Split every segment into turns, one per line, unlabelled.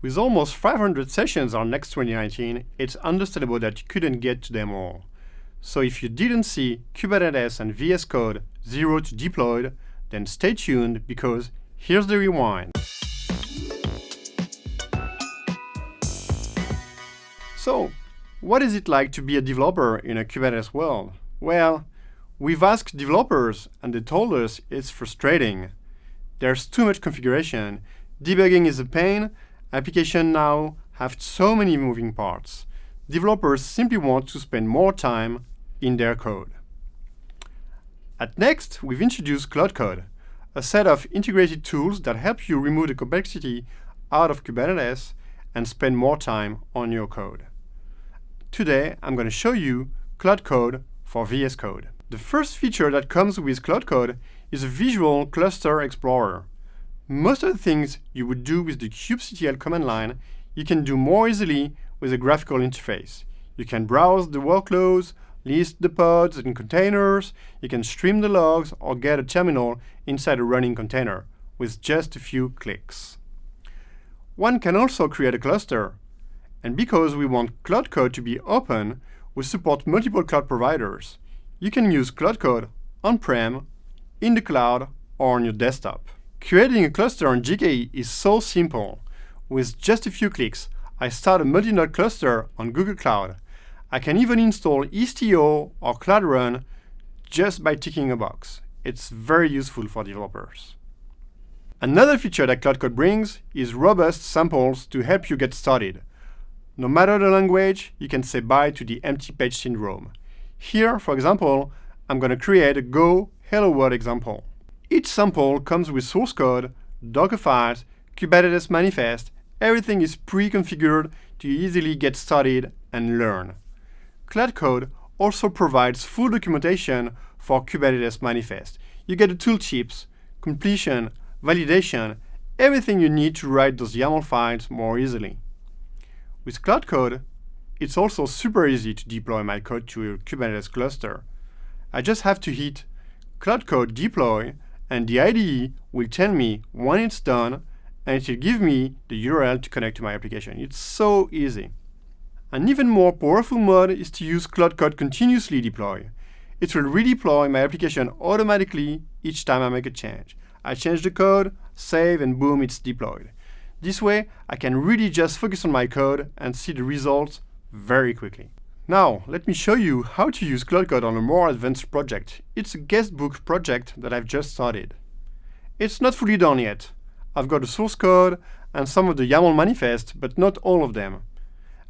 With almost 500 sessions on Next 2019, it's understandable that you couldn't get to them all. So if you didn't see Kubernetes and VS Code 0 to deployed, then stay tuned because here's the rewind. So, what is it like to be a developer in a Kubernetes world? Well, we've asked developers and they told us it's frustrating. There's too much configuration, debugging is a pain, applications now have so many moving parts. Developers simply want to spend more time in their code. At Next, we've introduced Cloud Code, a set of integrated tools that help you remove the complexity out of Kubernetes and spend more time on your code. Today, I'm going to show you Cloud Code for VS Code. The first feature that comes with Cloud Code is a visual cluster explorer. Most of the things you would do with the kubectl command line, you can do more easily with a graphical interface. You can browse the workloads, list the pods and containers, you can stream the logs or get a terminal inside a running container with just a few clicks. One can also create a cluster. And because we want Cloud Code to be open, we support multiple cloud providers. You can use Cloud Code on-prem, in the cloud, or on your desktop. Creating a cluster on Gageot is so simple. With just a few clicks, I start a multi-node cluster on Google Cloud. I can even install Istio or Cloud Run just by ticking a box. It's very useful for developers. Another feature that Cloud Code brings is robust samples to help you get started. No matter the language, you can say bye to the empty page syndrome. Here, for example, I'm going to create a Go Hello World example. Each sample comes with source code, Docker files, Kubernetes manifest. Everything is pre-configured to easily get started and learn. Cloud Code also provides full documentation for Kubernetes manifest. You get the tooltips, completion, validation, everything you need to write those YAML files more easily. With Cloud Code, it's also super easy to deploy my code to a Kubernetes cluster. I just have to hit Cloud Code deploy, and the IDE will tell me when it's done, and it will give me the URL to connect to my application. It's so easy. An even more powerful mode is to use Cloud Code continuously deploy. It will redeploy my application automatically each time I make a change. I change the code, save, and boom, it's deployed. This way, I can really just focus on my code and see the results very quickly. Now, let me show you how to use Cloud Code on a more advanced project. It's a guestbook project that I've just started. It's not fully done yet. I've got the source code and some of the YAML manifest, but not all of them.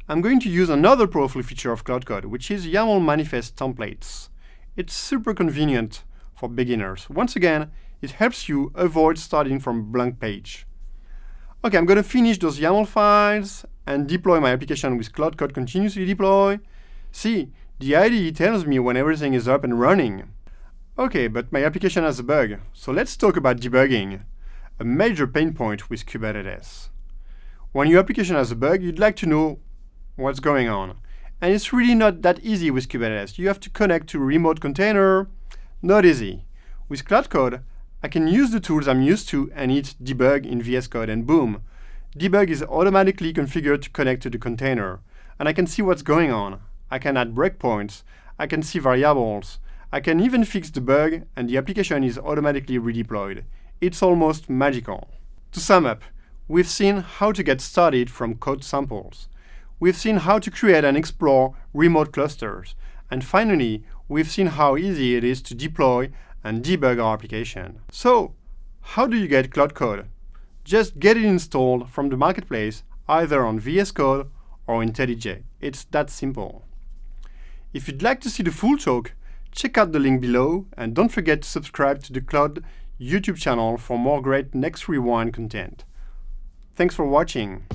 I'm going to use another powerful feature of Cloud Code, which is YAML manifest templates. It's super convenient for beginners. Once again, it helps you avoid starting from a blank page. Okay, I'm going to finish those YAML files and deploy my application with Cloud Code continuously deploy. See, the IDE tells me when everything is up and running. Okay, but my application has a bug, so let's talk about debugging, a major pain point with Kubernetes. When your application has a bug, you'd like to know what's going on. And it's really not that easy with Kubernetes. You have to connect to a remote container. Not easy. With Cloud Code, I can use the tools I'm used to and hit debug in VS Code, and boom, debug is automatically configured to connect to the container. And I can see what's going on. I can add breakpoints, I can see variables, I can even fix the bug, and the application is automatically redeployed. It's almost magical. To sum up, we've seen how to get started from code samples. We've seen how to create and explore remote clusters. And finally, we've seen how easy it is to deploy and debug our application. So, how do you get Cloud Code? Just get it installed from the marketplace, either on VS Code or IntelliJ. It's that simple. If you'd like to see the full talk, check out the link below, and don't forget to subscribe to the Cloud YouTube channel for more great Next Rewind content. Thanks for watching.